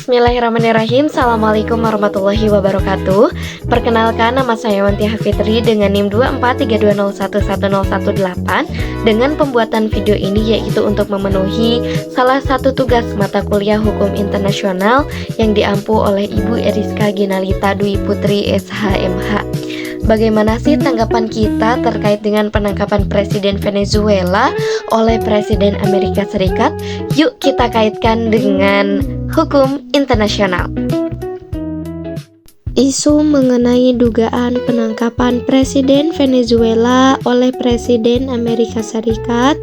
Bismillahirrahmanirrahim. Assalamualaikum warahmatullahi wabarakatuh. Perkenalkan, nama saya Wantiah Fitri dengan NIM 243201118 dengan pembuatan video ini yaitu untuk memenuhi salah satu tugas mata kuliah Hukum Internasional yang diampu oleh Ibu Eriska Ginalita Dwi Putri SHMH. Bagaimana sih tanggapan kita terkait dengan penangkapan Presiden Venezuela oleh Presiden Amerika Serikat? Yuk kita kaitkan dengan hukum internasional. Isu mengenai dugaan penangkapan Presiden Venezuela oleh Presiden Amerika Serikat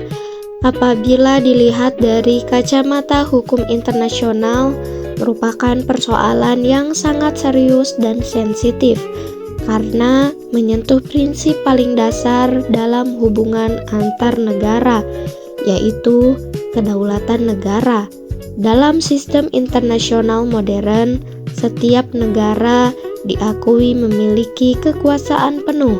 apabila dilihat dari kacamata hukum internasional merupakan persoalan yang sangat serius dan sensitif karena menyentuh prinsip paling dasar dalam hubungan antar negara, yaitu kedaulatan negara. Dalam sistem internasional modern, setiap negara diakui memiliki kekuasaan penuh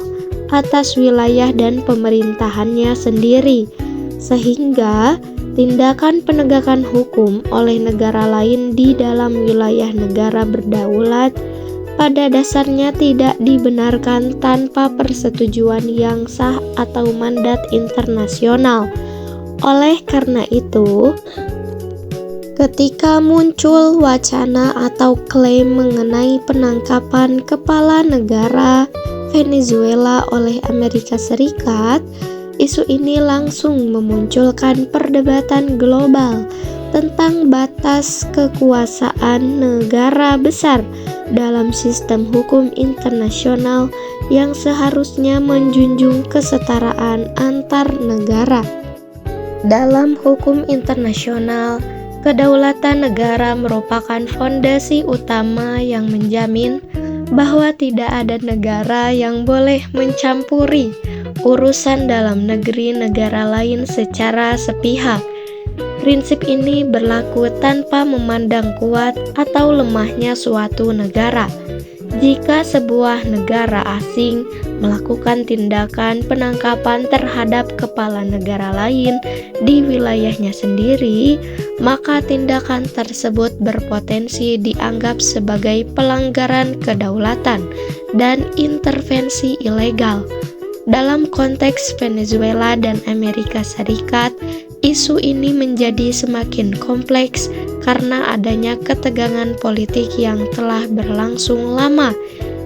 atas wilayah dan pemerintahannya sendiri, sehingga tindakan penegakan hukum oleh negara lain di dalam wilayah negara berdaulat pada dasarnya tidak dibenarkan tanpa persetujuan yang sah atau mandat internasional. Oleh karena itu, ketika muncul wacana atau klaim mengenai penangkapan kepala negara Venezuela oleh Amerika Serikat, isu ini langsung memunculkan perdebatan global tentang batas kekuasaan negara besar dalam sistem hukum internasional yang seharusnya menjunjung kesetaraan antar negara. Dalam hukum internasional, kedaulatan negara merupakan fondasi utama yang menjamin bahwa tidak ada negara yang boleh mencampuri urusan dalam negeri negara lain secara sepihak. Prinsip ini berlaku tanpa memandang kuat atau lemahnya suatu negara. Jika sebuah negara asing melakukan tindakan penangkapan terhadap kepala negara lain di wilayahnya sendiri, maka tindakan tersebut berpotensi dianggap sebagai pelanggaran kedaulatan dan intervensi ilegal. Dalam konteks Venezuela dan Amerika Serikat, isu ini menjadi semakin kompleks karena adanya ketegangan politik yang telah berlangsung lama,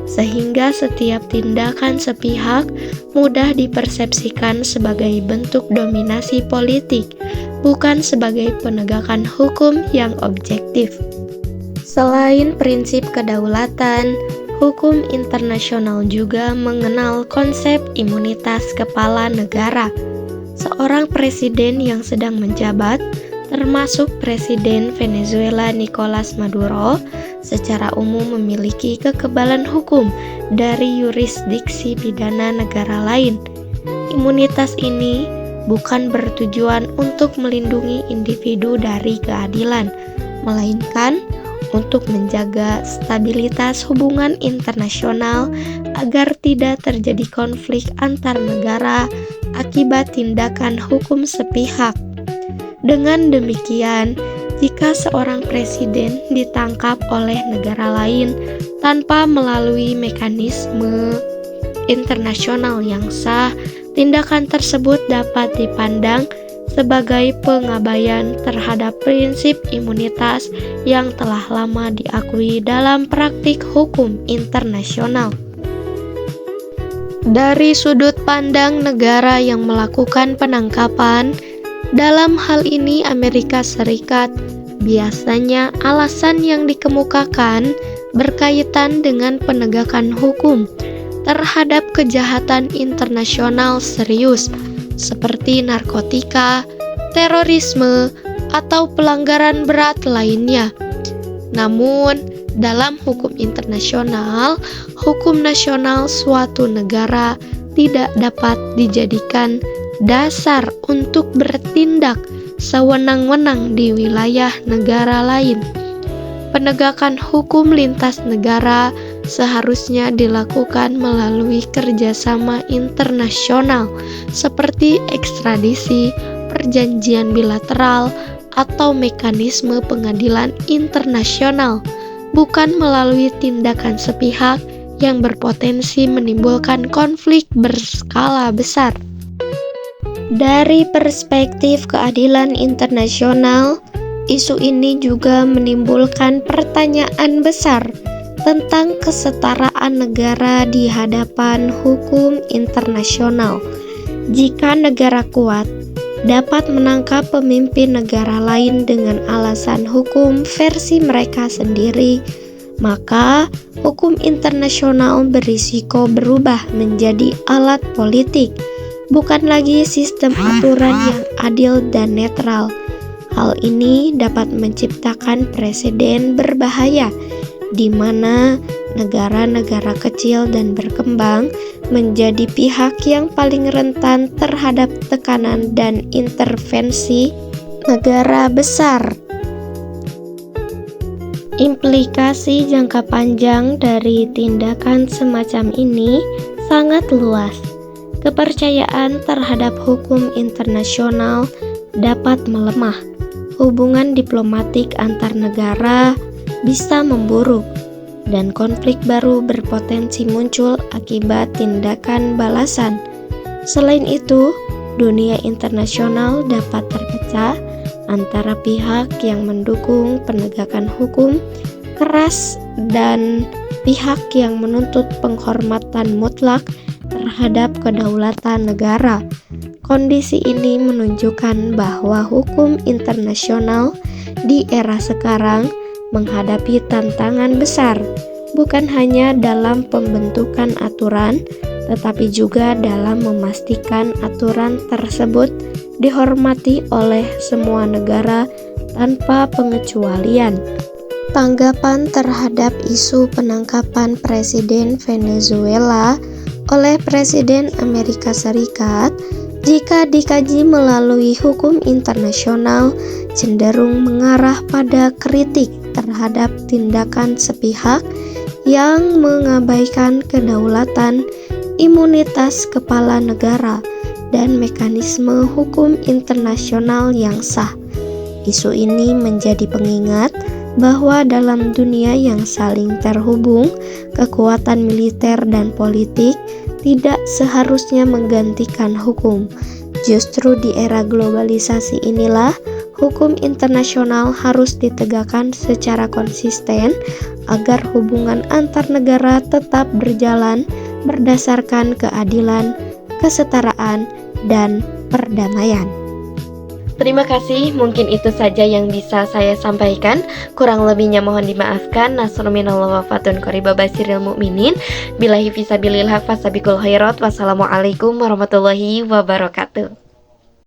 sehingga setiap tindakan sepihak mudah dipersepsikan sebagai bentuk dominasi politik, bukan sebagai penegakan hukum yang objektif. Selain prinsip kedaulatan, hukum internasional juga mengenal konsep imunitas kepala negara. Seorang presiden yang sedang menjabat, termasuk Presiden Venezuela Nicolas Maduro, secara umum memiliki kekebalan hukum dari yurisdiksi pidana negara lain. Imunitas ini bukan bertujuan untuk melindungi individu dari keadilan, melainkan untuk menjaga stabilitas hubungan internasional agar tidak terjadi konflik antar negara akibat tindakan hukum sepihak. Dengan demikian, jika seorang presiden ditangkap oleh negara lain tanpa melalui mekanisme internasional yang sah, tindakan tersebut dapat dipandang sebagai pengabaian terhadap prinsip imunitas yang telah lama diakui dalam praktik hukum internasional. Dari sudut pandang negara yang melakukan penangkapan, dalam hal ini Amerika Serikat, biasanya alasan yang dikemukakan berkaitan dengan penegakan hukum terhadap kejahatan internasional serius seperti narkotika, terorisme, atau pelanggaran berat lainnya. Namun, dalam hukum internasional, hukum nasional suatu negara tidak dapat dijadikan dasar untuk bertindak sewenang-wenang di wilayah negara lain. Penegakan hukum lintas negara seharusnya dilakukan melalui kerjasama internasional seperti ekstradisi, perjanjian bilateral, atau mekanisme pengadilan internasional, bukan melalui tindakan sepihak yang berpotensi menimbulkan konflik berskala besar. Dari perspektif keadilan internasional, isu ini juga menimbulkan pertanyaan besar tentang kesetaraan negara di hadapan hukum internasional. Jika negara kuat dapat menangkap pemimpin negara lain dengan alasan hukum versi mereka sendiri, maka hukum internasional berisiko berubah menjadi alat politik, bukan lagi sistem aturan yang adil dan netral. Hal ini dapat menciptakan preseden berbahaya di mana negara-negara kecil dan berkembang menjadi pihak yang paling rentan terhadap tekanan dan intervensi negara besar. Implikasi jangka panjang dari tindakan semacam ini sangat luas. Kepercayaan terhadap hukum internasional dapat melemah. Hubungan diplomatik antar negara bisa memburuk, dan konflik baru berpotensi muncul akibat tindakan balasan. Selain itu, dunia internasional dapat terpecah antara pihak yang mendukung penegakan hukum keras dan pihak yang menuntut penghormatan mutlak terhadap kedaulatan negara. Kondisi ini menunjukkan bahwa hukum internasional di era sekarang menghadapi tantangan besar, bukan hanya dalam pembentukan aturan, tetapi juga dalam memastikan aturan tersebut dihormati oleh semua negara tanpa pengecualian. Tanggapan terhadap isu penangkapan Presiden Venezuela oleh Presiden Amerika Serikat, jika dikaji melalui hukum internasional, cenderung mengarah pada kritik terhadap tindakan sepihak yang mengabaikan kedaulatan, imunitas kepala negara, dan mekanisme hukum internasional yang sah. Isu ini menjadi pengingat bahwa dalam dunia yang saling terhubung, kekuatan militer dan politik tidak seharusnya menggantikan hukum. Justru di era globalisasi inilah hukum internasional harus ditegakkan secara konsisten agar hubungan antar negara tetap berjalan berdasarkan keadilan, kesetaraan, dan perdamaian. Terima kasih, mungkin itu saja yang bisa saya sampaikan. Kurang lebihnya mohon dimaafkan. Nasrul minallah wa fatun qoriba basiril mu'minin. Billahi fisabilillah fasabiqul khairat. Wassalamualaikum warahmatullahi wabarakatuh.